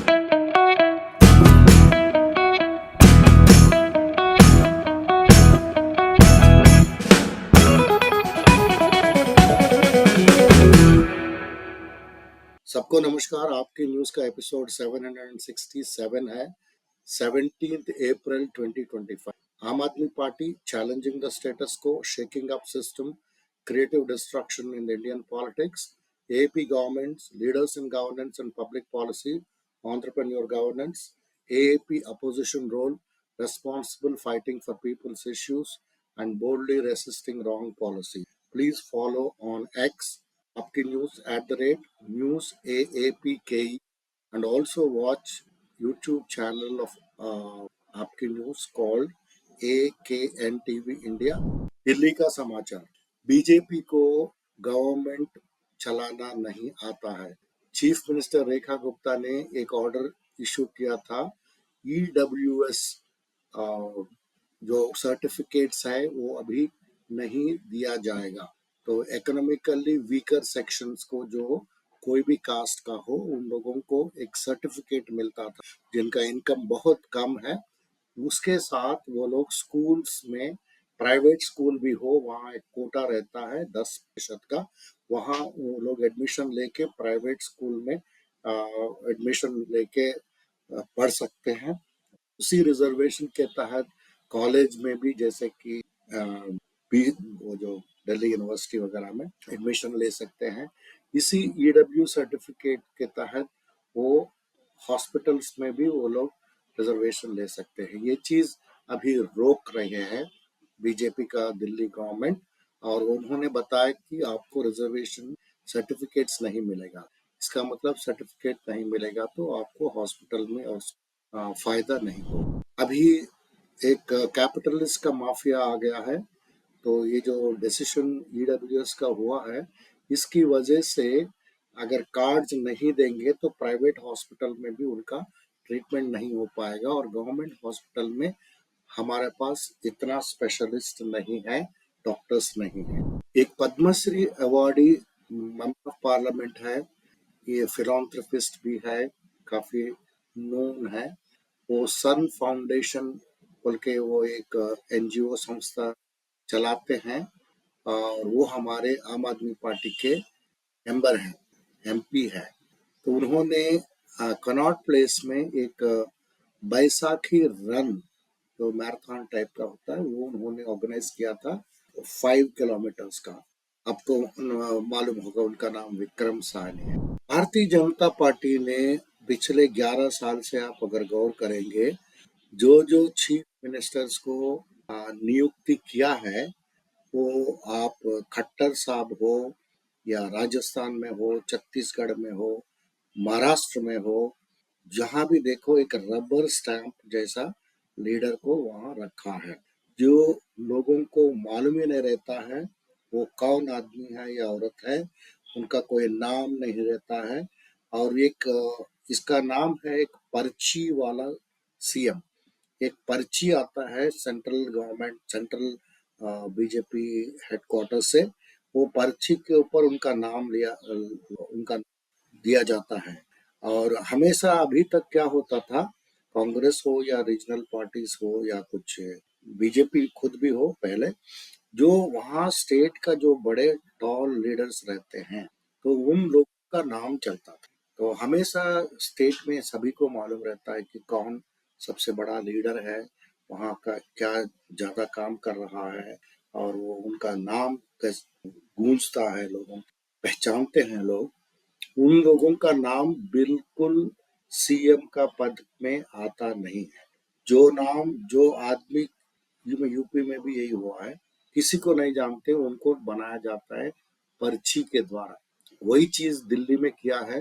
सबको नमस्कार। आपकी न्यूज का एपिसोड 767 है। 17 अप्रैल 2025। आम आदमी पार्टी चैलेंजिंग द स्टेटस को, shaking up system, creative destruction in the Indian politics, AAP governments, leaders in governance and public policy, entrepreneur governance, AAP opposition role, responsible fighting for people's issues, and boldly resisting wrong policy. Please follow on X, Upki News @News AAPKE, and also watch YouTube channel of Upki News called AKN TV India. Delhi का समाचार। BJP को government चलाना नहीं आता है। Chief minister Rekha Gupta ने एक order issue किया था। ईडब्ल्यूएस जो सर्टिफिकेट्स है वो अभी नहीं दिया जाएगा। तो इकोनॉमिकली वीकर सेक्शंस को, जो कोई भी कास्ट का हो, उन लोगों को एक सर्टिफिकेट मिलता था जिनका इनकम बहुत कम है। उसके साथ वो लोग स्कूल्स में, प्राइवेट स्कूल भी हो, वहाँ एक कोटा रहता है 10% का, वहाँ वो लोग एडमिशन लेके प्राइवेट स्कूल में एडमिशन लेके पढ़ सकते हैं। उसी रिजर्वेशन के तहत कॉलेज में भी, जैसे कि वो जो दिल्ली यूनिवर्सिटी वगैरह में एडमिशन ले सकते हैं। इसी ईडब्ल्यू सर्टिफिकेट के तहत वो हॉस्पिटल्स में भी वो लोग रिजर्वेशन ले सकते हैं। ये चीज अभी रोक रहे हैं बीजेपी का दिल्ली गवर्नमेंट, और उन्होंने बताया कि आपको रिजर्वेशन सर्टिफिकेट्स नहीं मिलेगा। इसका मतलब सर्टिफिकेट नहीं मिलेगा तो आपको हॉस्पिटल में और फायदा नहीं होगा। अभी एक कैपिटलिस्ट का माफिया आ गया है। तो ये जो डिसीजन ईडब्ल्यूएस का हुआ है, इसकी वजह से अगर कार्ड्स नहीं देंगे तो प्राइवेट हॉस्पिटल में भी उनका ट्रीटमेंट नहीं हो पाएगा, और गवर्नमेंट हॉस्पिटल में हमारे पास इतना स्पेशलिस्ट नहीं है, डॉक्टर्स नहीं है। एक Padma Shri awardee member of parliament है, ये फिलॉन्थ्रोपिस्ट भी है, काफी नोन है। वो सन फाउंडेशन बोल के वो एक एनजीओ संस्था चलाते हैं, और वो हमारे आम आदमी पार्टी के मेंबर हैं, एमपी है। तो उन्होंने कनॉट प्लेस में एक बैसाखी रन, जो मैराथन टाइप का होता है, वो उन्होंने ऑर्गेनाइज किया था 5 किलोमीटर्स का। आपको मालूम होगा उनका नाम विक्रम साहनी है। भारतीय जनता पार्टी ने पिछले 11 साल से, आप अगर गौर करेंगे, जो चीफ मिनिस्टर्स को नियुक्ति किया है, वो आप खट्टर साहब हो, या राजस्थान में हो, छत्तीसगढ़ में हो, महाराष्ट्र में हो, जहां भी देखो एक रबर स्टैंप जैसा लीडर को वहां रखा है। जो लोगों को मालूम ही नहीं रहता है वो कौन आदमी है या औरत है, उनका कोई नाम नहीं रहता है। और एक इसका नाम है एक पर्ची वाला सीएम। एक पर्ची आता है central government, central BJP headquarter से, वो पर्ची के ऊपर उनका नाम उनका दिया जाता है। और हमेशा अभी तक क्या होता था, कांग्रेस हो या रीजनल पार्टीज हो या कुछ बीजेपी खुद भी हो, पहले जो वहाँ स्टेट का जो बड़े टॉल लीडर्स रहते हैं, तो उन लोगों का नाम चलता था। तो हमेशा स्टेट में सभी को मालूम रहता है कि कौन सबसे बड़ा लीडर है, वहाँ का क्या ज्यादा काम कर रहा है, और वो उनका नाम गूंजता है, लोगों पहचानते हैं लोग। उन लोगों का नाम बिल्कुल सीएम का पद में आता नहीं है। जो आदमी, यूपी में भी यही हुआ है, किसी को नहीं जानते, उनको बनाया जाता है पर्ची के द्वारा। वही चीज दिल्ली में किया है।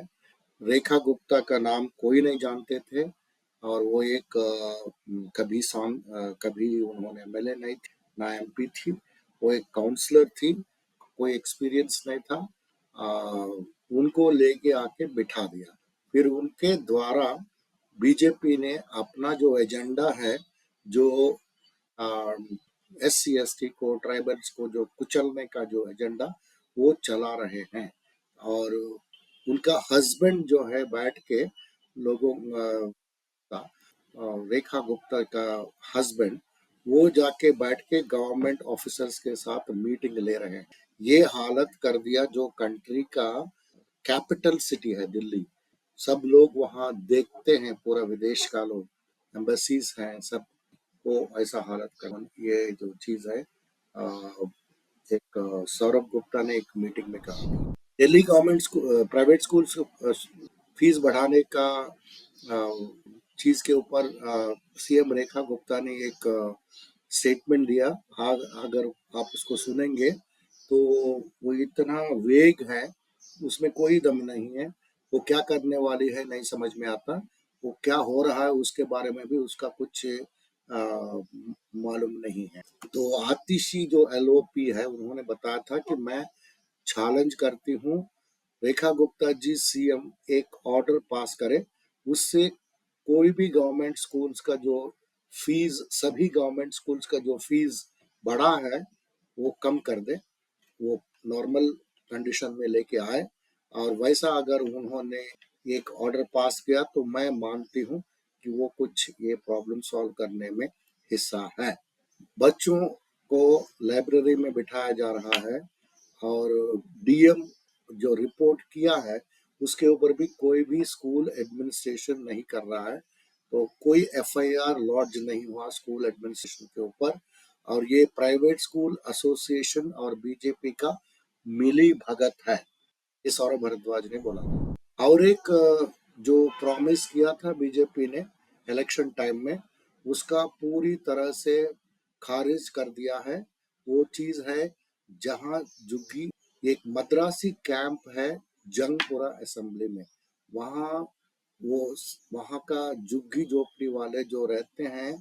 रेखा गुप्ता का नाम कोई नहीं जानते थे, और वो एक कभी उन्होंने एमएलए नहीं थी, ना एमपी थी, वो एक काउंसलर थी, कोई एक्सपीरियंस नहीं था। उनको लेके आके बिठा दिया। फिर उनके द्वारा बीजेपी ने अपना जो एजेंडा है, जो SC/ST को, ट्राइबल्स को जो कुचलने का जो एजेंडा, वो चला रहे हैं। और उनका हस्बैंड जो है बैठ के लोगों का रेखा गुप्ता का हस्बैंड, वो जाके बैठ के गवर्नमेंट ऑफिसर्स के साथ मीटिंग ले रहे हैं। ये हालत कर दिया जो कंट्री का कैपिटल सिटी है दिल्ली, सब लोग वहाँ देखते हैं, पूरा विदेश का लोग, एम्बेसीज हैं, सब को ऐसा हालत कर, ये जो चीज है एक सौरभ गुप्ता ने एक मीटिंग में कहा। Delhi government private schools fees बढ़ाने का चीज के ऊपर सीएम रेखा गुप्ता ने एक स्टेटमेंट दिया। अगर आप उसको सुनेंगे तो वो इतना वेग है, उसमें कोई दम नहीं है, वो क्या करने वाली है नहीं समझ में आता, वो क्या हो रहा है उसके बारे में भी उसका कुछ मालूम नहीं है। तो आतिशी जो एलओपी है उन्होंने बताया था कि मैं चैलेंज करती हूँ, रेखा गुप्ता जी सीएम एक ऑर्डर पास करे, उससे कोई भी गवर्नमेंट स्कूल्स का जो फीस, सभी गवर्नमेंट स्कूल्स का जो फीस बढ़ा है वो कम कर दे, वो नॉर्मल कंडीशन में लेके आए। और वैसा अगर उन्होंने एक ऑर्डर पास किया तो मैं मानती हूँ कि वो कुछ ये प्रॉब्लम सॉल्व करने में हिस्सा है। बच्चों को लाइब्रेरी में बिठाया जा रहा है और डीएम जो रिपोर्ट किया है उसके ऊपर भी कोई भी स्कूल एडमिनिस्ट्रेशन नहीं कर रहा है, तो कोई एफआईआर लॉन्च नहीं हुआ स्कूल एडमिनिस्ट्रेशन के ऊपर। और ये प्राइवेट स्कूल एसोसिएशन और बीजेपी का मिली भगत है, ये सौरभ भारद्वाज ने बोला। और एक जो प्रॉमिस किया था बीजेपी ने इलेक्शन टाइम में, उसका पूरी तरह से खारिज कर दिया है। वो चीज है जहां जुग्गी, एक मद्रासी कैंप है जंगपुरा असेंबली में, वहाँ वो वहाँ का झुग्गी झोपड़ी वाले जो रहते हैं,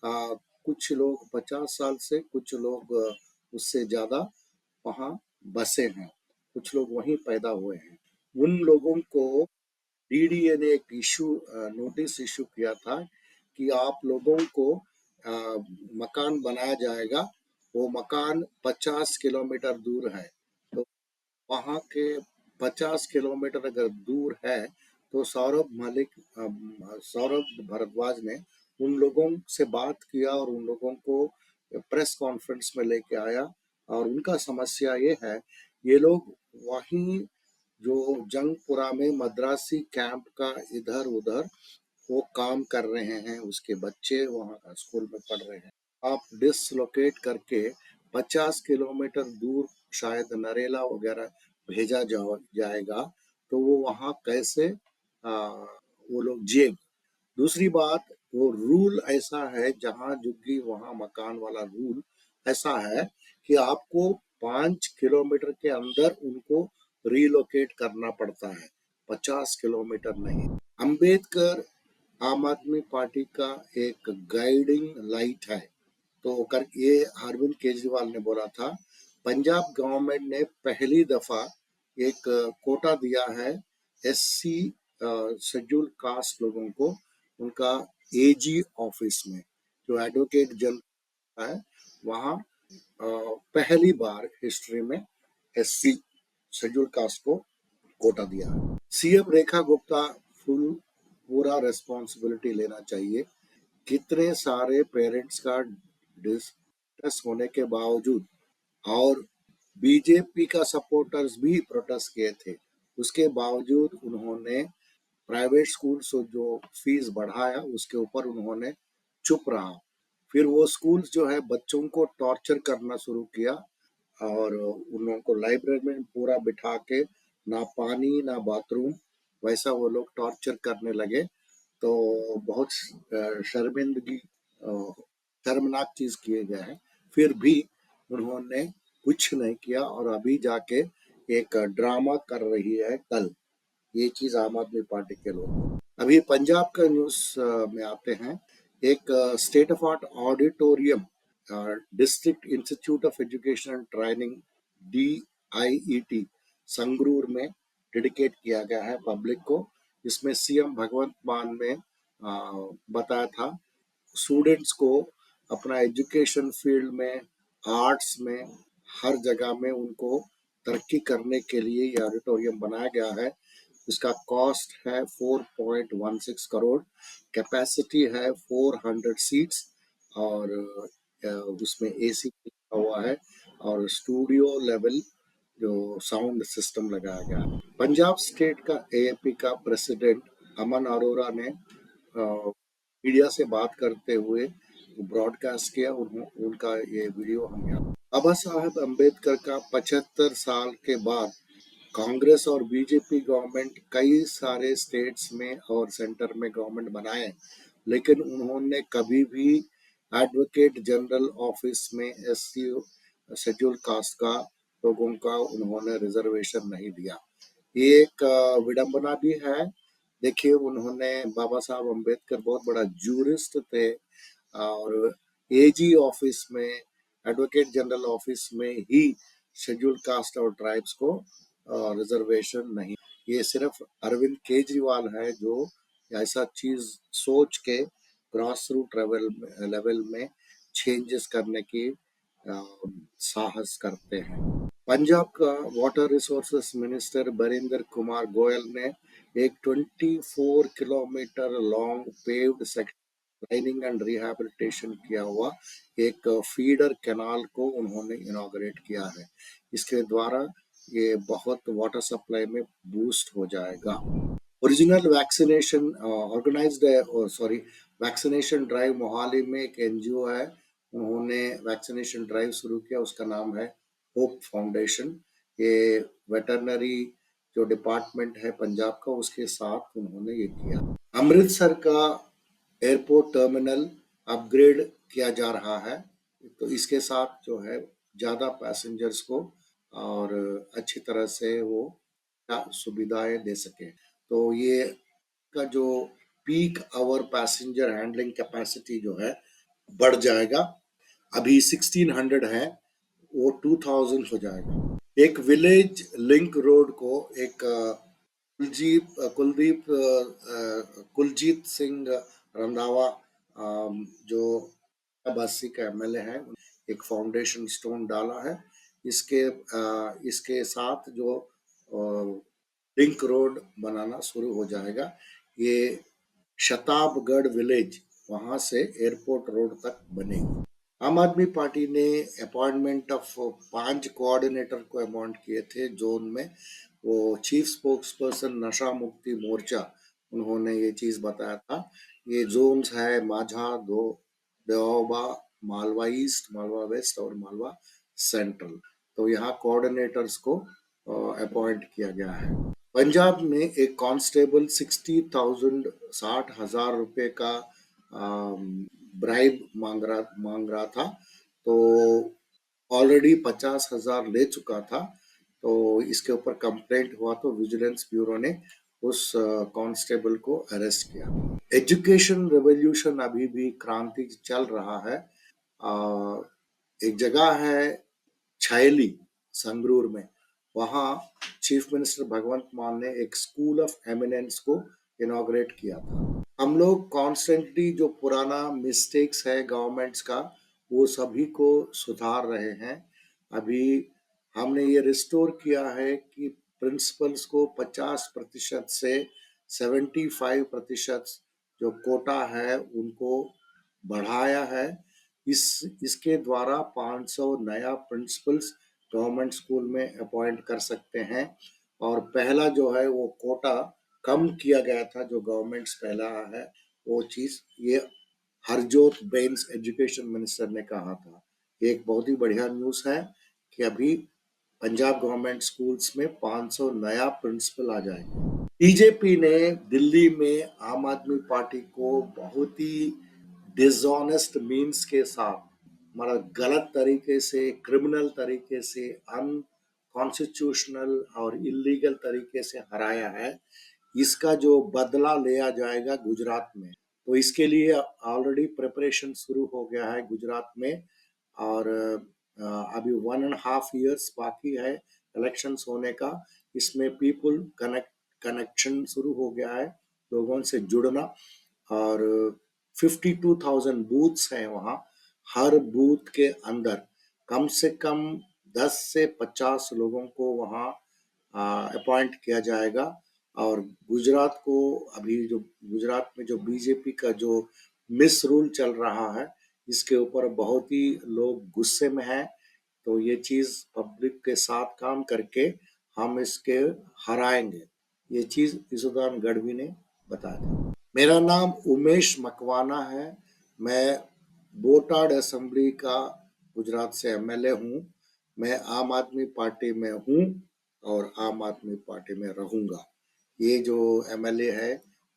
कुछ लोग 50 साल से, कुछ लोग उससे ज्यादा वहाँ बसे हैं, कुछ लोग वहीं पैदा हुए हैं। उन लोगों को डीडीए ने एक नोटिस इशू किया था कि आप लोगों को मकान बनाया जाएगा, वो मकान 50 किलोमीटर दूर है, तो वहाँ के 50 किलोमीटर अगर दूर है तो सौरभ भारद्वाज ने उन लोगों से बात किया और उन लोगों को प्रेस कॉन्फ्रेंस में लेके आया। और उनका समस्या ये है, ये लोग वहीं जो जंगपुरा में मद्रासी कैंप का इधर उधर वो काम कर रहे हैं, उसके बच्चे वहाँ स्कूल में पढ़ रहे हैं, आप डिसलोकेट करके 50 किलोमीटर दूर शायद नरेला वगैरह भेजा जाएगा, तो वो वहाँ कैसे वो लोग जिएंगे। दूसरी बात, वो रूल ऐसा है जहाँ झुग्गी वहाँ मकान वाला रूल ऐसा है कि आपको 5 किलोमीटर के अंदर उनको रिलोकेट करना पड़ता है, 50 किलोमीटर नहीं। अंबेडकर आम आदमी पार्टी का एक गाइडिंग लाइट है, तो कर ये अरविंद केजरीवाल ने बोला था। पंजाब गवर्नमेंट ने पहली दफा एक कोटा दिया है एससी शेड्यूल कास्ट लोगों को, उनका एजी ऑफिस में, जो एडवोकेट जनरल है वहाँ पहली बार हिस्ट्री में एससी शेड्यूल कास्ट को कोटा दिया है। सीएम रेखा गुप्ता फुल पूरा रेस्पॉन्सिबिलिटी लेना चाहिए। कितने सारे पेरेंट्स का डिस्ट्रेस होने के बावजूद, और बीजेपी का सपोर्टर्स भी प्रोटेस्ट किए थे, उसके बावजूद उन्होंने प्राइवेट स्कूल से जो फीस बढ़ाया उसके ऊपर उन्होंने चुप रहा। फिर वो स्कूल्स जो है बच्चों को टॉर्चर करना शुरू किया और उन लोगों को लाइब्रेरी में पूरा बिठा के, ना पानी ना बाथरूम, वैसा वो लोग टॉर्चर करने लगे। तो बहुत शर्मिंदगी, शर्मनाक चीज किए गए हैं, फिर भी उन्होंने कुछ नहीं किया और अभी जाके एक ड्रामा कर रही है कल, ये चीज आम आदमी पार्टी के लोग। अभी पंजाब का न्यूज में आते हैं। एक state of art auditorium district institute of education and training DIET Sangrur में डेडिकेट किया गया है पब्लिक को। इसमें सीएम भगवंत मान ने बताया था स्टूडेंट्स को अपना एजुकेशन फील्ड में, आर्ट्स में, हर जगह में उनको तरक्की करने के लिए ये ऑडिटोरियम बनाया गया है। इसका कॉस्ट है 4.16 करोड़, कैपेसिटी है 400 सीट्स और उसमें एसी लगा हुआ है और स्टूडियो लेवल जो साउंड सिस्टम लगाया गया है। पंजाब स्टेट का एएपी का प्रेसिडेंट अमन अरोड़ा ने मीडिया से बात करते हुए ब्रॉडकास्ट किया उनका ये वीडियो हम यहाँ। बाबा साहब अम्बेडकर का 75 साल के बाद कांग्रेस और बीजेपी गवर्नमेंट कई सारे स्टेट्स में और सेंटर में गवर्नमेंट बनाए, लेकिन उन्होंने कभी भी एडवोकेट जनरल ऑफिस में एससी शेड्यूल कास्ट का लोगों का उन्होंने रिजर्वेशन नहीं दिया। ये एक विडंबना भी है। देखिए, उन्होंने बाबा साहब अम्बेडकर बहुत बड़ा जूरिस्ट थे और एजी ऑफिस में, एडवोकेट जनरल ऑफिस में ही शेड्यूल कास्ट और ट्राइब्स को रिजर्वेशन नहीं। ये सिर्फ अरविंद केजरीवाल है जो ऐसा चीज सोच के ग्रास रूट लेवल में चेंजेस करने की साहस करते हैं। पंजाब का water resources minister Barinder Kumar Goyal ने एक 24 kilometre long paved section lining and rehabilitation किया हुआ एक फीडर कैनाल को उन्होंने इनॉग्रेट किया है। इसके द्वारा ये बहुत वाटर सप्लाई में बूस्ट हो जाएगा। Original vaccination vaccination drive Mohali में एक एनजीओ है, उन्होंने वैक्सीनेशन ड्राइव शुरू किया, उसका नाम है होप फाउंडेशन। ये वेटरनरी जो डिपार्टमेंट है पंजाब का उसके साथ उन्होंने ये किया। अमृतसर का एयरपोर्ट टर्मिनल अपग्रेड किया जा रहा है, तो इसके साथ जो है ज्यादा पैसेंजर्स को और अच्छी तरह से वो सुविधाएं दे सके। तो ये का जो peak hour passenger handling capacity जो है बढ़ जाएगा। अभी 1600 है, वो 2000 हो जाएगा। एक विलेज लिंक रोड को एक कुलजीत सिंह रंधावा जो बस्सी का एमएलए है, एक फाउंडेशन स्टोन डाला है। इसके साथ जो लिंक रोड बनाना शुरू हो जाएगा। ये शताबगढ़ विलेज वहां से एयरपोर्ट रोड तक बनेगी। आम आदमी पार्टी ने अपॉइंटमेंट ऑफ 5 कोऑर्डिनेटर को अपॉइंट किए थे जोन में। वो चीफ स्पोक्स पर्सन नशा मुक्ति मोर्चा, उन्होंने ये चीज बताया था। ये जोन्स है माझा, दोबा, मालवा ईस्ट, मालवा वेस्ट और मालवा सेंट्रल। तो यहाँ कोऑर्डिनेटर्स को अपॉइंट किया गया है। पंजाब में एक कांस्टेबल 60,000 रुपए का ब्राइब मांग रहा था, तो ऑलरेडी 50,000 ले चुका था। तो इसके ऊपर कंप्लेंट हुआ तो विजिलेंस ब्यूरो ने उस कांस्टेबल को अरेस्ट किया। एजुकेशन रेवोल्यूशन अभी भी क्रांति चल रहा है। एक जगह है छैली संगरूर में, वहां चीफ मिनिस्टर भगवंत मान ने एक स्कूल ऑफ एमिनेंस को इनॉग्रेट किया था। हम लोग कॉन्स्टेंटली जो पुराना मिस्टेक्स है गवर्नमेंट्स का वो सभी को सुधार रहे हैं। अभी हमने ये रिस्टोर किया है कि प्रिंसिपल्स को 50% से 75% जो कोटा है उनको बढ़ाया है। इसके द्वारा 500 नया प्रिंसिपल्स गवर्नमेंट स्कूल में अपॉइंट कर सकते हैं। और पहला जो है वो कोटा कम किया गया था, जो गवर्नमेंट्स पहला है वो चीज ये हरजोत बेंस एजुकेशन मिनिस्टर ने कहा था। एक बहुत ही बढ़िया न्यूज है कि अभी पंजाब गवर्नमेंट स्कूल्स में 500 नया प्रिंसिपल आ जाएंगे। बीजेपी ने दिल्ली में आम आदमी पार्टी को बहुत ही डिसऑनेस्ट मीन्स के साथ, मतलब गलत तरीके से, क्रिमिनल तरीके से, अनकॉन्स्टिट्यूशनल और इलीगल तरीके से हराया है। इसका जो बदला लिया जाएगा गुजरात में, तो इसके लिए ऑलरेडी प्रिपरेशन शुरू हो गया है गुजरात में। और अभी 1.5 years बाकी है इलेक्शंस होने का। इसमें पीपुल कनेक्शन शुरू हो गया है, लोगों से जुड़ना। और 52,000 बूथ्स हैं वहाँ। हर बूथ के अंदर कम से कम 10 से 50 लोगों को वहाँ अपॉइंट किया जाएगा और गुजरात को अभी जो गुजरात में जो बीजेपी का जो मिस रूल चल रहा है, इसके ऊपर बहुत ही लोग गुस्से में हैं। तो ये चीज पब्लिक के साथ काम करके हम इसके हराएंगे। ये चीज यशोदान गढ़वी ने बताया था। मेरा नाम उमेश मकवाना है। मैं बोटाड असेंबली का गुजरात से एमएलए हूँ। मैं आम आदमी पार्टी में हूँ और आम आदमी पार्टी में रहूंगा। ये जो एमएलए है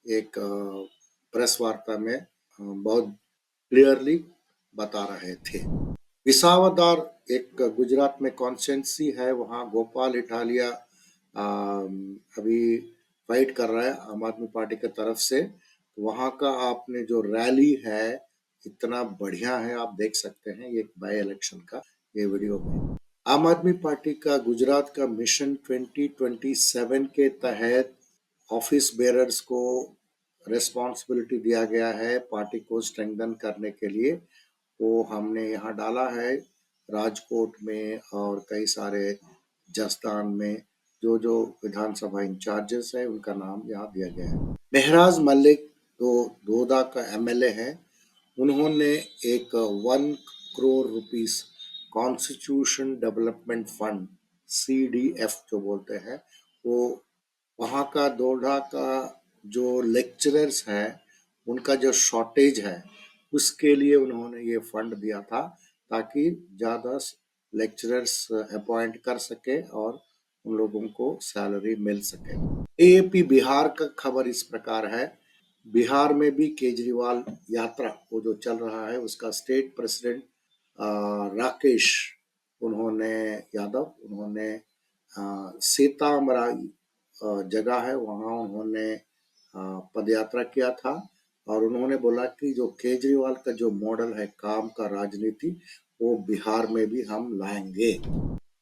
एक प्रेस वार्ता में बहुत क्लियरली बता रहे थे। विसावदर एक गुजरात में कॉन्स्टिट्यूंसी है, वहाँ गोपाल इटालिया अभी फाइट कर रहा है आम आदमी पार्टी की तरफ से। वहाँ का आपने जो रैली है इतना बढ़िया है, आप देख सकते हैं ये बाय इलेक्शन का ये वीडियो में। आम आदमी पार्टी का गुजरात का मिशन 2027 के तहत ऑफिस बेरर्स को रिस्पॉन्सिबिलिटी दिया गया है पार्टी को स्ट्रेंथन करने के लिए। वो हमने यहाँ डाला है राजकोट में और कई सारे जसदान में जो जो विधानसभा इंचार्जेस है उनका नाम यहाँ दिया गया है। महराज मलिक जो दोदा का एमएलए है, उन्होंने एक 1 crore rupees constitution development fund CDF जो बोलते हैं, वो वहाँ का दोडा का जो लेक्चरर्स है उनका जो शॉर्टेज है उसके लिए उन्होंने ये फंड दिया था ताकि ज़्यादा लेक्चरर्स अपॉइंट कर सके और उन लोगों को सैलरी मिल सके। AAP बिहार का खबर इस प्रकार है। बिहार में भी केजरीवाल यात्रा वो जो चल रहा है उसका स्टेट प्रेसिडेंट राकेश उन्होंने सीतामढ़ी जगह है वहाँ उन्होंने पदयात्रा किया था और उन्होंने बोला कि जो केजरीवाल का जो मॉडल है काम का राजनीति वो बिहार में भी हम लाएंगे।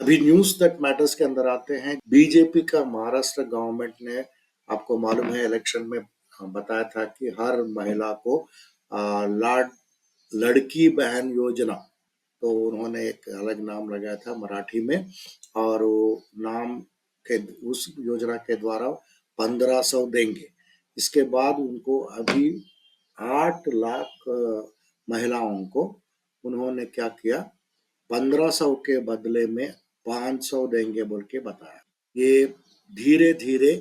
अभी न्यूज दैट मैटर्स के अंदर आते हैं। बीजेपी का महाराष्ट्र गवर्नमेंट ने, आपको मालूम है इलेक्शन में बताया था कि हर महिला को लाड लड़की बहन योजना, तो उन्होंने एक अलग नाम लगाया था मराठी में और वो नाम के उस योजना के द्वारा 1500 देंगे। इसके बाद उनको अभी 8 लाख महिलाओं को उन्होंने क्या किया, 1500 के बदले में 500 देंगे बोल के बताया। ये धीरे धीरे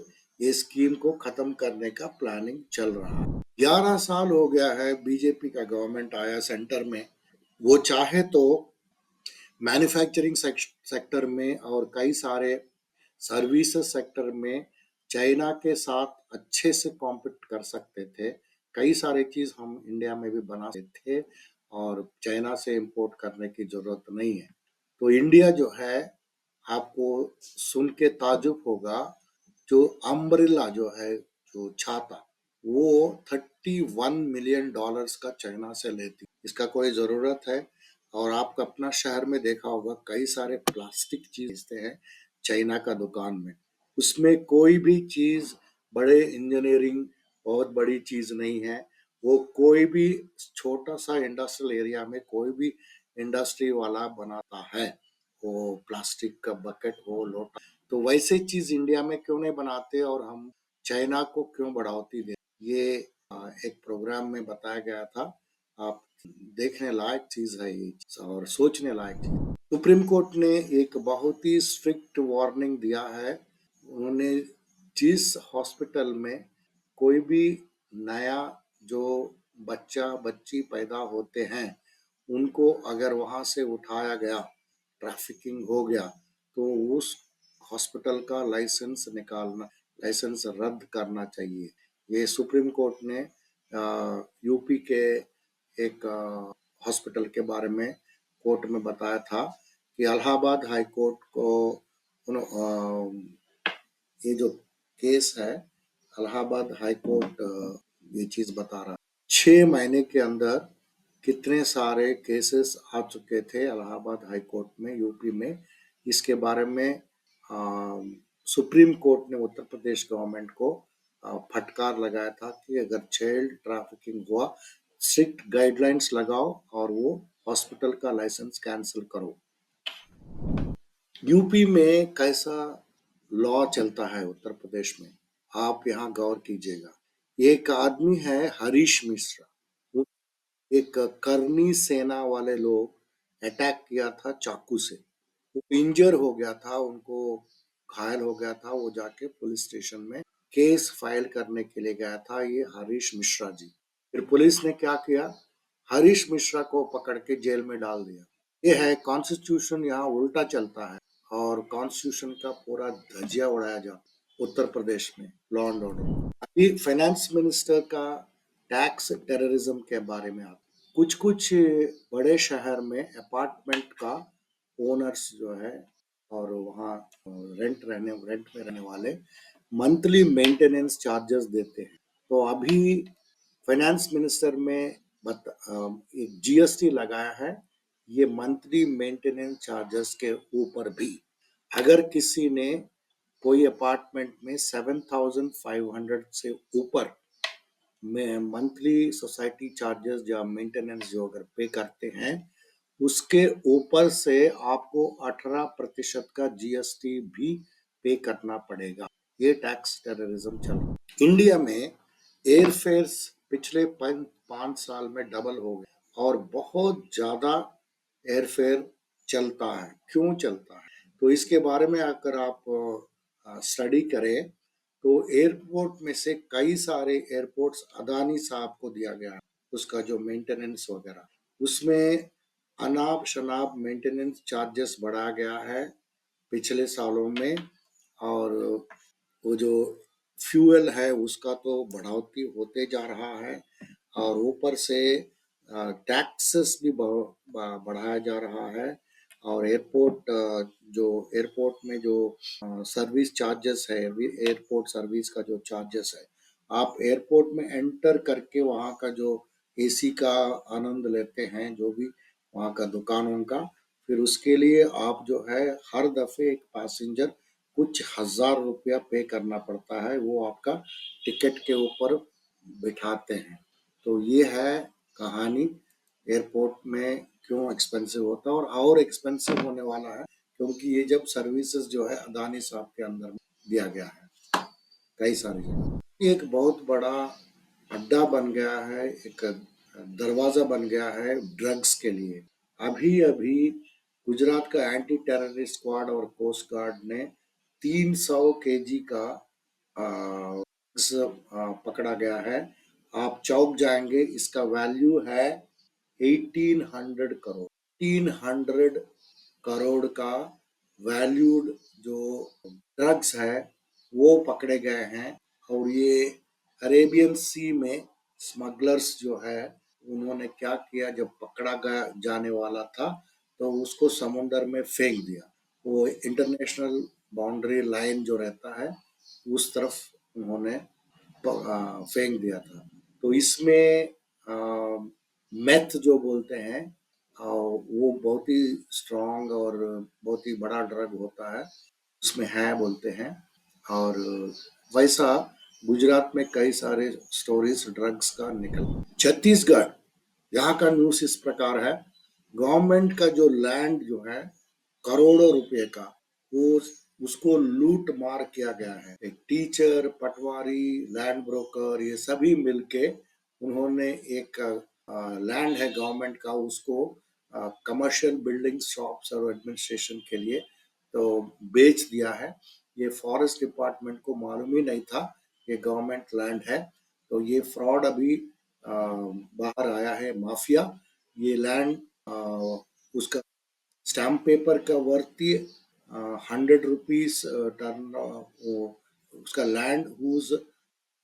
ये स्कीम को खत्म करने का प्लानिंग चल रहा है। 11 साल हो गया है बीजेपी का गवर्नमेंट आया सेंटर में। वो चाहे तो मैन्युफैक्चरिंग सेक्टर में और कई सारे सर्विसेज सेक्टर में चाइना के साथ अच्छे से कॉम्पिट कर सकते थे। कई सारे चीज हम इंडिया में भी बना सकते थे और चाइना से इंपोर्ट करने की जरूरत नहीं है। तो इंडिया जो है, आपको सुन के ताजुब होगा, जो अम्ब्रेला जो है जो छाता वो $31 मिलियन का चाइना से लेती। इसका कोई जरूरत है? और आपका अपना शहर में देखा होगा कई सारे प्लास्टिक चीज बेचते हैं चाइना का दुकान में। उसमें कोई भी चीज बड़े इंजीनियरिंग बहुत बड़ी चीज नहीं है। वो कोई भी छोटा सा इंडस्ट्रियल एरिया में कोई भी इंडस्ट्री वाला बनाता है, वो प्लास्टिक का बकेट हो लोटा। तो वैसे चीज इंडिया में क्यों नहीं बनाते और हम चाइना को क्यों बढ़ावती दे? ये एक प्रोग्राम में बताया गया था। आप देखने लायक चीज है ये और सोचने लायक चीज। सुप्रीम कोर्ट ने एक बहुत ही स्ट्रिक्ट वार्निंग दिया है। उन्होंने जिस हॉस्पिटल में कोई भी नया जो बच्चा बच्ची पैदा होते हैं उनको अगर वहां से उठाया गया, ट्रैफिकिंग हो गया, तो उस हॉस्पिटल का लाइसेंस रद्द करना चाहिए। ये सुप्रीम कोर्ट ने यूपी के एक हॉस्पिटल के बारे में कोर्ट में बताया था कि इलाहाबाद हाई कोर्ट को ये जो केस है इलाहाबाद हाई कोर्ट ये चीज बता रहा है। 6 महीने के अंदर कितने सारे केसेस आ चुके थे इलाहाबाद हाई कोर्ट में यूपी में, इसके बारे में सुप्रीम कोर्ट ने उत्तर प्रदेश गवर्नमेंट को फटकार लगाया था कि अगर चाइल्ड ट्रैफिकिंग हुआ स्ट्रिक्ट गाइडलाइंस लगाओ और वो हॉस्पिटल का लाइसेंस कैंसिल करो। यूपी में कैसा लॉ चलता है उत्तर प्रदेश में आप यहाँ गौर कीजिएगा। एक आदमी है हरीश मिश्रा, वो एक करनी सेना वाले लोग अटैक किया था चाकू से, वो इंजर हो गया था, उनको घायल हो गया था, वो जाके पुलिस स्टेशन में केस फाइल करने के लिए गया था, ये हरीश मिश्रा जी। फिर पुलिस ने क्या किया, हरीश मिश्रा को पकड़ के जेल में डाल दिया। ये है कॉन्स्टिट्यूशन यहाँ उल्टा चलता है और कॉन्स्टिट्यूशन का पूरा धजिया उड़ाया जाता उत्तर प्रदेश में लॉ एंड ऑर्डर। अभी फाइनेंस मिनिस्टर का टैक्स टेररिज्म के बारे में आप कुछ कुछ बड़े शहर में अपार्टमेंट का ओनर्स जो है और वहाँ रेंट में रहने वाले मंथली मेंटेनेंस चार्जेस देते हैं। तो अभी फाइनेंस मिनिस्टर में एक जीएसटी लगाया है, ये मंथली मेंटेनेंस चार्जेस के ऊपर भी। अगर किसी ने कोई अपार्टमेंट में 7,500 से ऊपर में मंथली सोसाइटी चार्जेस या मेंटेनेंस जो अगर पे करते हैं, उसके ऊपर से आपको 18% का जीएसटी भी पे करना पड़ेगा। ये टैक्स टेररिज्म चल रहा है। इंडिया में एयरफेयर्स पिछले 5 साल में डबल हो गए और बहुत ज्यादा एयरफेयर चलता है। क्यों चलता है? तो इसके बारे में अगर आप स्टडी करें तो एयरपोर्ट में से कई सारे एयरपोर्ट्स अदानी साहब को दिया गया है, उसका जो मेंटेनेंस वगैरह, उसमें अनाप शनाप मेंटेनेंस चार्जेस बढ़ाया गया है पिछले सालों में। और वो जो फ्यूल है उसका तो बढ़ोतरी होते जा रहा है और ऊपर से टैक्सेस भी बढ़ाया जा रहा है। और जो एयरपोर्ट में जो सर्विस चार्जेस है, एयरपोर्ट सर्विस का जो चार्जेस है, आप एयरपोर्ट में एंटर करके वहाँ का जो एसी का आनंद लेते हैं, जो भी वहाँ का दुकानों का, फिर उसके लिए आप जो है हर दफे एक पैसेंजर कुछ हजार रुपया पे करना पड़ता है, वो आपका टिकट के ऊपर बिठाते हैं। तो ये है कहानी एयरपोर्ट में क्यों एक्सपेंसिव होता है और एक्सपेंसिव होने वाला है क्योंकि ये जब सर्विसेज जो है अदानी साहब के अंदर में दिया गया है कई सारी जगह। ये एक बहुत बड़ा अड्डा बन गया है, एक दरवाजा बन गया है ड्रग्स के लिए। अभी अभी गुजरात का एंटी टेररिस्ट स्क्वाड और कोस्ट गार्ड ने 300 केजी का ड्रग्स पकड़ा गया है। आप चौक जाएंगे, इसका वैल्यू है 1800 करोड़। 1800 करोड़ का वैल्यूड जो ड्रग्स है वो पकड़े गए हैं। और ये अरेबियन सी में स्मगलर्स जो है उन्होंने क्या किया, जब पकड़ा गया जाने वाला था तो उसको समुंदर में फेंक दिया। वो इंटरनेशनल बाउंड्री लाइन जो रहता है उस तरफ उन्होंने फेंक दिया था। तो इसमें मेथ जो बोलते हैं वो बहुत ही स्ट्रांग और बहुत ही बड़ा ड्रग होता है, उसमें है बोलते हैं। और वैसा गुजरात में कई सारे स्टोरीज ड्रग्स का निकल। छत्तीसगढ़, यहाँ का न्यूज़ इस प्रकार है, गवर्नमेंट का जो लैंड जो है करोड़ों रुपए का, वो उसको लूट मार किया गया है। एक टीचर, पटवारी, लैंड ब्रोकर, ये सभी मिलके उन्होंने एक लैंड है गवर्नमेंट का, उसको कमर्शियल बिल्डिंग, शॉप्स और एडमिनिस्ट्रेशन के लिए तो बेच दिया है। ये फॉरेस्ट डिपार्टमेंट को मालूम ही नहीं था ये गवर्नमेंट लैंड है। तो ये फ्रॉड अभी बाहर आया है, माफिया। ये लैंड उसका स्टैम्प पेपर का वर्ती 100 रुपीज टर्न, उसका लैंड हुज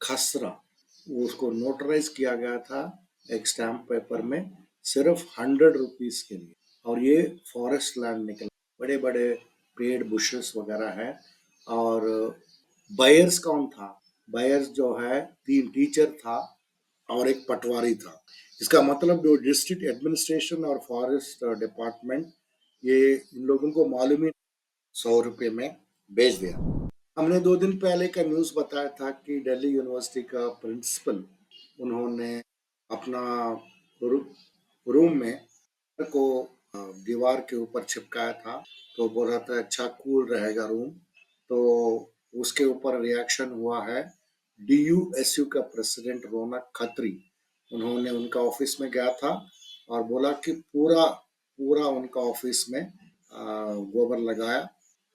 खसरा, उसको नोटराइज किया गया था एक स्टैम्प पेपर में सिर्फ 100 रुपीज के लिए। और ये फॉरेस्ट लैंड निकला, बड़े बड़े पेड़ बुशेस वगैरह है। और बायर्स कौन था? बायर्स जो है 3 टीचर था और एक पटवारी था। इसका मतलब जो डिस्ट्रिक्ट एडमिनिस्ट्रेशन और फॉरेस्ट डिपार्टमेंट, ये इन लोगों को मालूम ही 100 रुपये में बेच दिया। हमने 2 दिन पहले का न्यूज़ बताया था कि दिल्ली यूनिवर्सिटी का प्रिंसिपल, उन्होंने अपना रूम में को दीवार के ऊपर चिपकाया था, तो बोल रहा था अच्छा कूल रहेगा रूम। तो उसके ऊपर रिएक्शन हुआ है DUSU का प्रेसिडेंट रौनक खत्री, उन्होंने उनका ऑफिस में गया था और बोला कि पूरा पूरा उनका ऑफिस में गोबर लगाया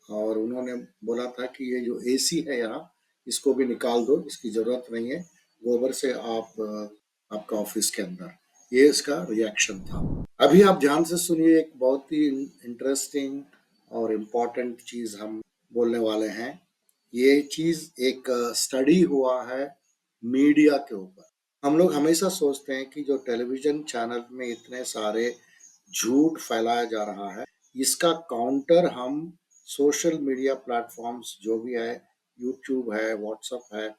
और उन्होंने बोला था कि ये जो एसी है यहाँ इसको भी निकाल दो, इसकी जरूरत नहीं है, गोबर से आप आपका ऑफिस के अंदर, ये इसका रिएक्शन था। अभी आप ध्यान से सुनिए, एक बहुत ही इंटरेस्टिंग और इम्पोर्टेंट चीज हम बोलने वाले हैं। ये चीज एक स्टडी हुआ है मीडिया के ऊपर। हम लोग हमेशा सोचते हैं कि जो टेलीविजन चैनल में इतने सारे झूठ फैलाया जा रहा है, इसका काउंटर हम सोशल मीडिया प्लेटफॉर्म्स जो भी है, यूट्यूब है, व्हाट्सएप है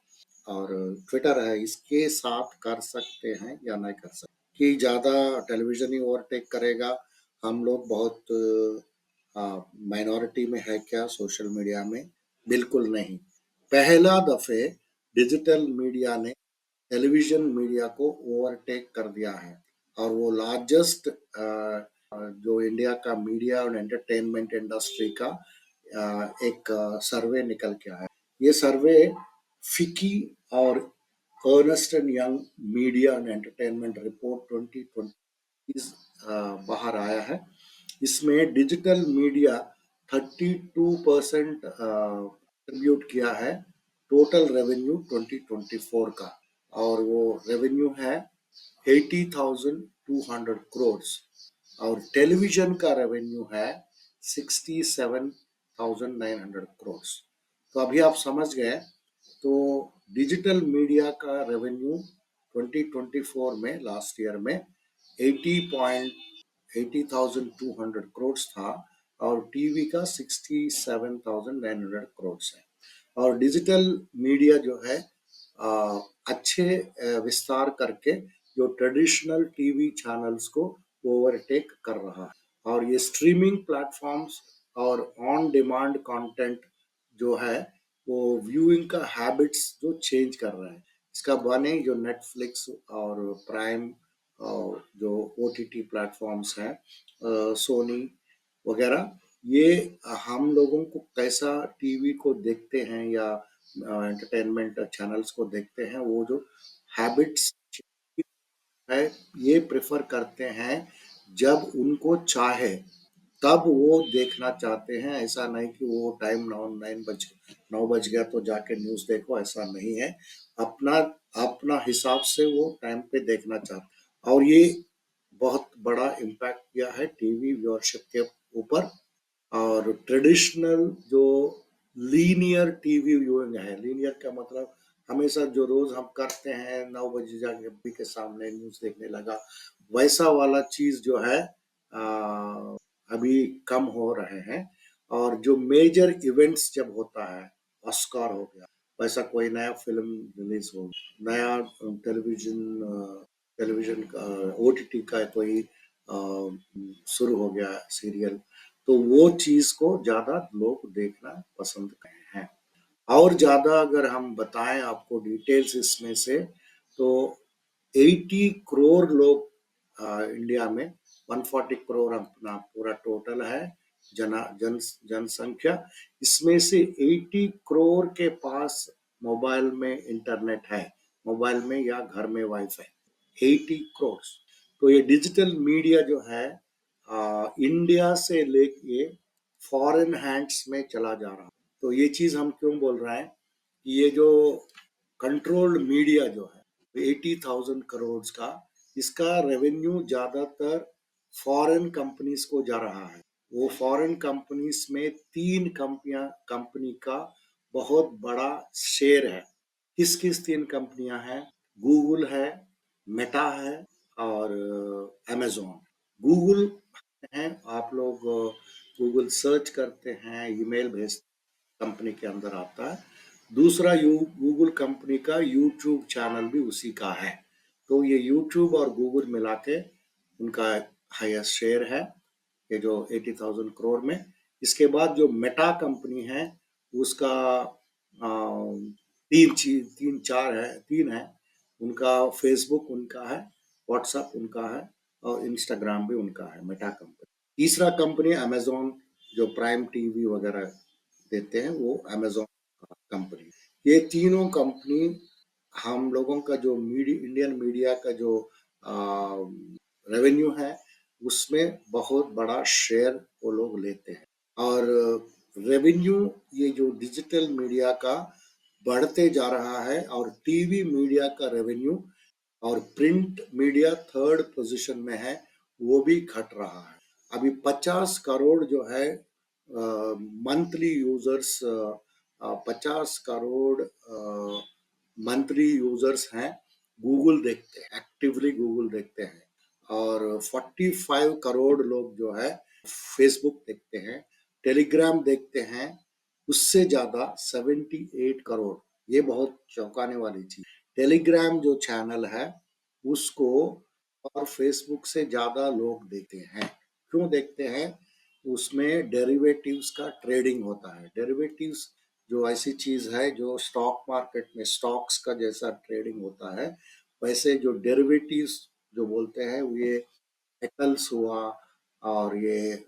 और ट्विटर है, इसके साथ कर सकते हैं या नहीं कर सकते। कि ज़्यादा टेलीविजन ही ओवरटेक करेगा, हम लोग बहुत माइनॉरिटी में है क्या सोशल मीडिया में? बिल्कुल नहीं। पहला दफे डिजिटल मीडिया ने टेलीविजन मीडिया को ओवरटेक कर दिया है और वो लार्जेस्ट जो इंडिया का मीडिया और एंटरटेनमेंट इंडस्ट्री का एक सर्वे निकल के आया। ये सर्वे फिकी और Ernst and Young media and entertainment report 2020 बाहर आया है। इसमें डिजिटल मीडिया 32% कंट्रीब्यूट किया है टोटल रेवेन्यू 2024 का, और वो रेवेन्यू है 80,200 करोड़ और टेलीविजन का रेवेन्यू है 67,900 करोड़। तो अभी आप समझ गए, तो डिजिटल मीडिया का रेवेन्यू 2024 में लास्ट ईयर में 80,200 करोड़ था और टीवी का 67,900 करोड़ है। और डिजिटल मीडिया जो है अच्छे विस्तार करके जो ट्रेडिशनल टीवी चैनल्स को ओवरटेक कर रहा है और ये स्ट्रीमिंग प्लेटफॉर्म्स और ऑन डिमांड कंटेंट जो है वो व्यूइंग का हैबिट्स जो चेंज कर रहे हैं। इसका बने जो नेटफ्लिक्स और प्राइम और जो ओटीटी प्लेटफॉर्म्स हैं, सोनी वगैरह, ये हम लोगों को कैसा टीवी को देखते हैं या एंटरटेनमेंट चैनल्स को देखते हैं, वो जो हैबिट्स है ये प्रेफर करते हैं। जब उनको चाहे तब वो देखना चाहते हैं, ऐसा नहीं कि वो टाइम 9 बज गया तो जाके न्यूज़ देखो, ऐसा नहीं है। अपना अपना हिसाब से वो टाइम पे देखना चाहते हैं और ये बहुत बड़ा इम्पैक्ट किया है टीवी व्यूअरशिप के ऊपर। और ट्रेडिशनल जो लीनियर टीवी व्यूइंग है, लीनियर का मतलब हमेशा जो रोज हम करते हैं 9 बजे जाके टीवी के सामने न्यूज देखने लगा, वैसा वाला चीज जो है अभी कम हो रहे हैं। और जो मेजर इवेंट्स जब होता है, ऑस्कार हो गया, वैसा कोई नया फिल्म रिलीज हो, नया टेलीविजन टेलीविजन का ओटीटी का कोई शुरू हो गया सीरियल, तो वो चीज को ज्यादा लोग देखना पसंद करते हैं। और ज्यादा अगर हम बताएं आपको डिटेल्स इसमें से, तो 80 करोड़ लोग इंडिया में, 140 करोड़ अपना पूरा टोटल है जनसंख्या, इसमें से 80 करोड़ के पास मोबाइल में इंटरनेट है, मोबाइल में या घर में वाईफाई, 80 करोड़। तो ये डिजिटल मीडिया जो है इंडिया से लेके फॉरेन हैंड्स में चला जा रहा है। तो ये चीज हम क्यों बोल रहे हैं कि ये जो कंट्रोल्ड मीडिया जो है 80,000 करोड़ का, इसका रेवेन्यू ज्यादातर फॉरेन कंपनीज को जा रहा है। वो फॉरेन कंपनीज में 3 कंपनी का बहुत बड़ा शेयर है। किस किस 3 कंपनियां हैं? गूगल है, मेटा है और अमेजोन। गूगल है, आप लोग गूगल सर्च करते हैं, ईमेल भेजते, कंपनी के अंदर आता है। दूसरा गूगल कंपनी का यूट्यूब चैनल भी उसी का है। तो ये यूट्यूब और गूगल मिला के उनका हाईएस्ट शेयर है, ये जो 80,000 करोड़ में। इसके बाद जो मेटा कंपनी है उसका तीन चार है, 3 है। उनका फेसबुक उनका है, व्हाट्सएप उनका है और इंस्टाग्राम भी उनका है, मेटा कंपनी। तीसरा कंपनी अमेजोन, जो प्राइम टीवी वगैरह देते हैं, वो अमेजोन कंपनी। ये तीनों कंपनी हम लोगों का जो इंडियन मीडिया का जो रेवेन्यू है उसमें बहुत बड़ा शेयर वो लोग लेते हैं। और रेवेन्यू ये जो डिजिटल मीडिया का बढ़ते जा रहा है, और टीवी मीडिया का रेवेन्यू और प्रिंट मीडिया थर्ड पोजीशन में है, वो भी घट रहा है। अभी 50 करोड़ जो है monthly users, 50 crore monthly users हैं, गूगल देखते हैं, एक्टिवली गूगल देखते हैं। और 45 करोड़ लोग जो है फेसबुक देखते हैं, टेलीग्राम देखते हैं। उससे ज्यादा 78 करोड़, ये बहुत चौंकाने वाली चीज, टेलीग्राम जो चैनल है उसको और फेसबुक से ज्यादा लोग देखते हैं। क्यों देखते हैं? उसमें डेरिवेटिव्स का ट्रेडिंग होता है। डेरिवेटिव्स जो ऐसी चीज है जो स्टॉक मार्केट में स्टॉक्स का जैसा ट्रेडिंग होता है, वैसे जो डेरिवेटिव्स जो बोलते हैं वो ये मेटल्स हुआ और ये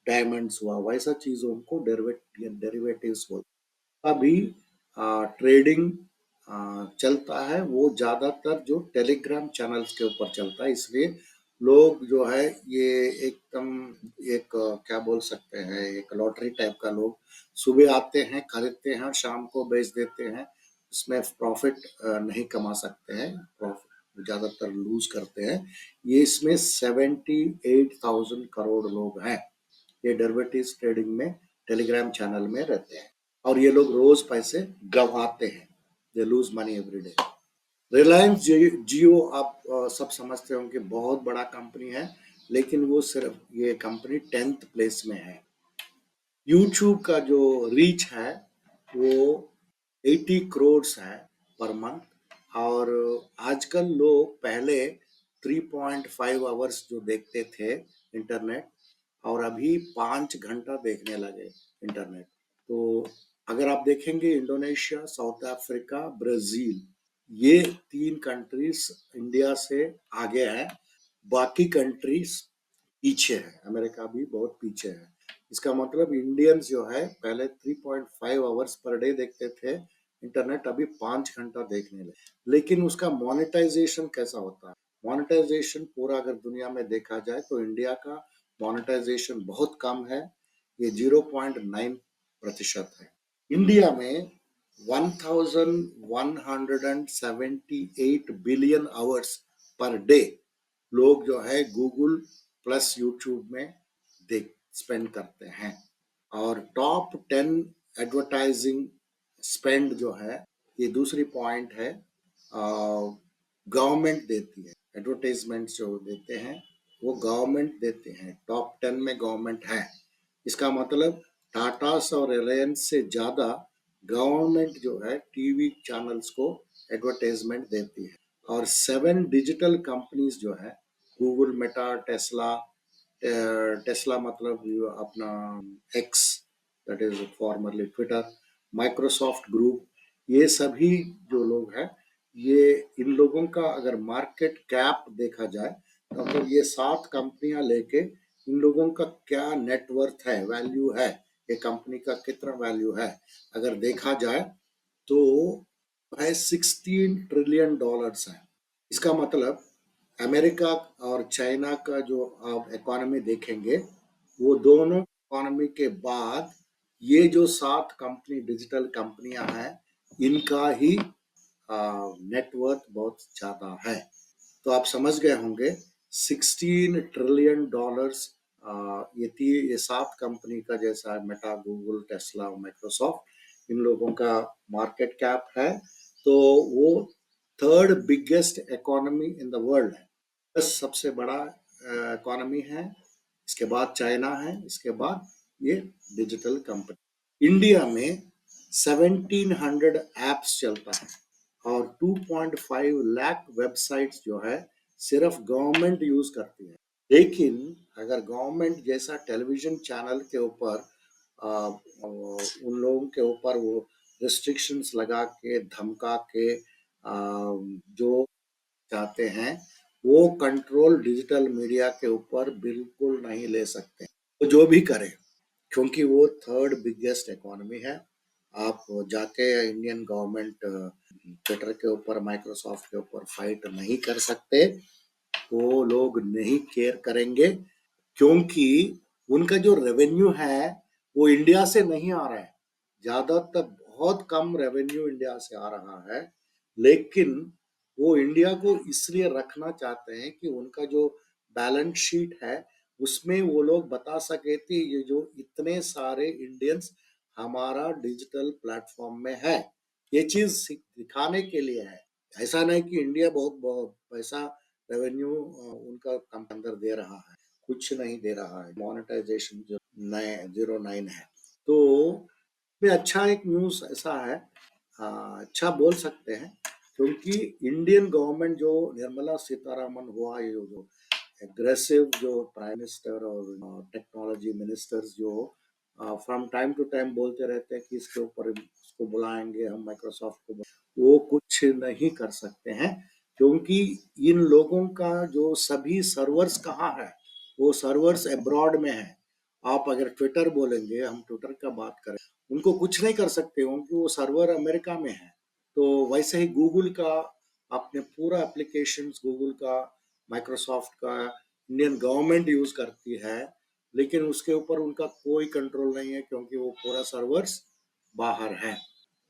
डायमंड्स हुआ, वैसा चीजों को डेरिवेटिव्स बोलते हैं। अभी ट्रेडिंग चलता है वो ज्यादातर जो टेलीग्राम चैनल्स के ऊपर चलता है, इसलिए लोग जो है ये एकदम एक क्या बोल सकते हैं, एक लॉटरी टाइप का। लोग सुबह आते हैं, खरीदते हैं और शाम को बेच देते हैं। इसमें प्रॉफिट नहीं कमा सकते हैं, प्रॉफिट ज्यादातर लूज करते हैं। ये इसमें 78,000 करोड़ लोग हैं, ये डेरिवेटिव्स ट्रेडिंग में टेलीग्राम चैनल में रहते हैं, और ये लोग रोज पैसे गंवाते हैं, they lose money every day. Reliance Jio आप सब समझते होंगे, बहुत बड़ा कंपनी है, लेकिन वो सिर्फ ये कंपनी 10th प्लेस में है। यूट्यूब का जो रीच है वो 80 करोड़ है पर मंथ। और आजकल लोग पहले 3.5 आवर्स जो देखते थे इंटरनेट, और अभी 5 घंटा देखने लगे इंटरनेट। तो अगर आप देखेंगे, इंडोनेशिया, साउथ अफ्रीका, ब्राजील, ये 3 कंट्रीज इंडिया से आगे है, बाकी कंट्रीज पीछे है। अमेरिका भी बहुत पीछे है। इसका मतलब इंडियंस जो है पहले 3.5 आवर्स पर डे देखते थे इंटरनेट, अभी 5 घंटा देखने लगे। लेकिन उसका मोनेटाइजेशन कैसा होता है? मोनेटाइजेशन पूरा अगर दुनिया में देखा जाए तो इंडिया का मोनेटाइजेशन बहुत कम है, ये 0.9% है। इंडिया में 1178 बिलियन आवर्स पर डे लोग जो है गूगल प्लस यूट्यूब में देख स्पेंड करते हैं। और टॉप 10 एडवर्टाइजिंग स्पेंड जो है, ये दूसरी पॉइंट है, गवर्नमेंट देती है। एडवर्टाइजमेंट जो देते हैं वो गवर्नमेंट देते हैं, टॉप 10 में गवर्नमेंट है। इसका मतलब टाटा और रिलायंस से ज्यादा गवर्नमेंट जो है टीवी चैनल्स को एडवर्टाइजमेंट देती है। और 7 डिजिटल कंपनीज जो है, गूगल, मेटा, टेस्ला, टेस्ला मतलब अपना x, that is formerly Twitter, Microsoft group, ये सभी जो लोग हैं, ये इन लोगों का अगर मार्केट कैप देखा जाए तो अगर ये 7 कंपनियां लेके इन लोगों का क्या नेटवर्थ है, वैल्यू है, ये कंपनी का कितना वैल्यू है, अगर देखा जाए तो है 16 ट्रिलियन डॉलर्स है। इसका मतलब अमेरिका और चाइना का जो आप इकोनॉमी देखेंगे, वो दोनों इकोनॉमी के बाद ये जो 7 कंपनी डिजिटल कंपनियां हैं, इनका ही नेटवर्थ बहुत ज्यादा है। तो आप समझ गए होंगे 16 ट्रिलियन डॉलर्स ये 7 कंपनी का जैसा है, मेटा, गूगल, टेस्ला, माइक्रोसॉफ्ट, इन लोगों का मार्केट कैप है। तो वो third biggest economy in the world है, बस सबसे बड़ा इकोनॉमी है। इसके बाद चाइना है, इसके बाद ये डिजिटल कंपनी। इंडिया में 1700 एप्स चलता है, और 2.5 लाख वेबसाइट्स जो है सिर्फ गवर्नमेंट यूज करती है। लेकिन अगर गवर्नमेंट जैसा टेलीविजन चैनल के ऊपर उन लोगों के ऊपर वो रिस्ट्रिक्शंस लगा के, धमका के जो चाहते हैं, वो कंट्रोल डिजिटल मीडिया के ऊपर बिल्कुल नहीं ले सकते। वो जो भी करे, क्योंकि वो थर्ड बिगेस्ट इकोनॉमी है, आप जाके इंडियन गवर्नमेंट ट्विटर के ऊपर, माइक्रोसॉफ्ट के ऊपर फाइट नहीं कर सकते। वो लोग नहीं केयर करेंगे, क्योंकि उनका जो रेवेन्यू है वो इंडिया से नहीं आ रहा है। ज्यादातर बहुत कम रेवेन्यू इंडिया से आ रहा है, लेकिन वो इंडिया को इसलिए रखना चाहते हैं कि उनका जो बैलेंस शीट है उसमें वो लोग बता सके कि ये जो इतने सारे इंडियंस हमारा डिजिटल प्लेटफॉर्म में है, ये चीज दिखाने के लिए है। ऐसा नहीं कि इंडिया बहुत पैसा रेवेन्यू उनका कम अंदर दे रहा है, कुछ नहीं दे रहा है। मोनेटाइजेशन जो 09 है, तो ये अच्छा एक न्यूज ऐसा है, अच्छा बोल सकते हैं, क्योंकि इंडियन गवर्नमेंट जो निर्मला सीतारामन हुआ, ये जो एग्रेसिव जो प्राइम मिनिस्टर और टेक्नोलॉजी मिनिस्टर्स जो फ्रॉम टाइम टू टाइम बोलते रहते हैं कि इसके ऊपर इसको बुलाएंगे हम, माइक्रोसॉफ्ट को, वो कुछ नहीं कर सकते हैं, क्योंकि इन लोगों का जो सभी सर्वर्स कहाँ है, वो सर्वर्स अब्रॉड में है। आप अगर ट्विटर बोलेंगे, हम ट्विटर का बात करें, उनको कुछ नहीं कर सकते क्योंकि वो सर्वर अमेरिका में है। तो वैसे ही गूगल का, अपने पूरा एप्लीकेशंस गूगल का, माइक्रोसॉफ्ट का इंडियन गवर्नमेंट यूज करती है, लेकिन उसके ऊपर उनका कोई कंट्रोल नहीं है क्योंकि वो पूरा सर्वर्स बाहर है।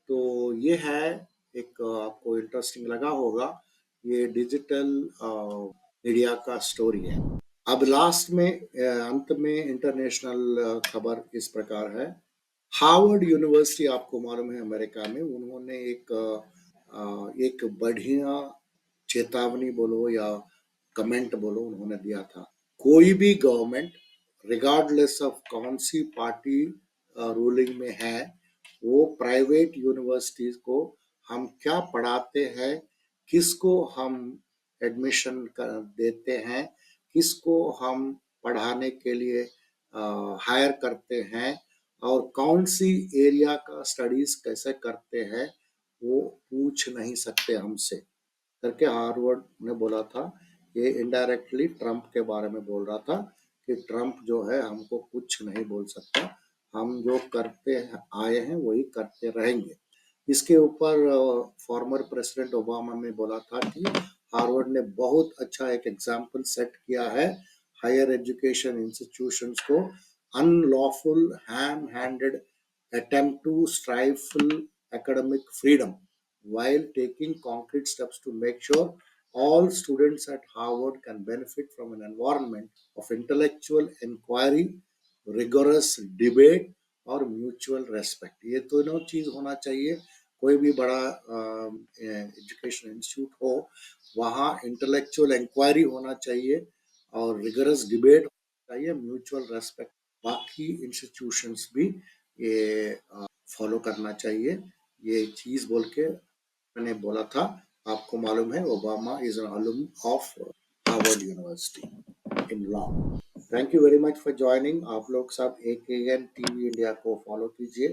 तो ये है एक, आपको इंटरेस्टिंग लगा होगा, ये डिजिटल मीडिया का स्टोरी है। अब लास्ट में अंत में इंटरनेशनल खबर इस प्रकार है। हार्वर्ड यूनिवर्सिटी, आपको मालूम है अमेरिका में, उन्होंने एक बढ़िया चेतावनी बोलो या कमेंट बोलो, उन्होंने दिया था। कोई भी गवर्नमेंट, रिगार्डलेस ऑफ कौन सी पार्टी रूलिंग में है, वो प्राइवेट यूनिवर्सिटीज को हम क्या पढ़ाते हैं, किसको हम एडमिशन देते हैं, किसको हम पढ़ाने के लिए हायर करते हैं, और कौन सी एरिया का स्टडीज कैसे करते हैं, वो पूछ नहीं सकते हमसे करके हार्वर्ड ने बोला था। ये इनडायरेक्टली ट्रम्प के बारे में बोल रहा था कि ट्रम्प जो है हमको कुछ नहीं बोल सकता, हम जो करते आए हैं वही करते रहेंगे। इसके ऊपर फॉर्मर प्रेसिडेंट ओबामा ने बोला था कि हार्वर्ड ने बहुत अच्छा एक एग्जाम्पल सेट किया है हायर एजुकेशन इंस्टीट्यूशंस को unlawful ham handed attempt to stifle academic freedom while taking concrete steps to make sure all students at Harvard can benefit from an environment of intellectual inquiry, rigorous debate और mutual respect. ये दोनों चीज होना चाहिए। कोई भी बड़ा education institute हो, वहाँ इंटेलेक्चुअल इंक्वायरी होना चाहिए और रिगरस डिबेट होना चाहिए, म्यूचुअल रेस्पेक्ट। बाकी इंस्टीट्यूशंस भी ये फॉलो करना चाहिए। ये चीज बोल के मैंने बोला था। आपको मालूम है Obama is an alum of Harvard university in law. Thank you very much for joining. आप लोग सब AKN टीवी इंडिया को फॉलो कीजिए।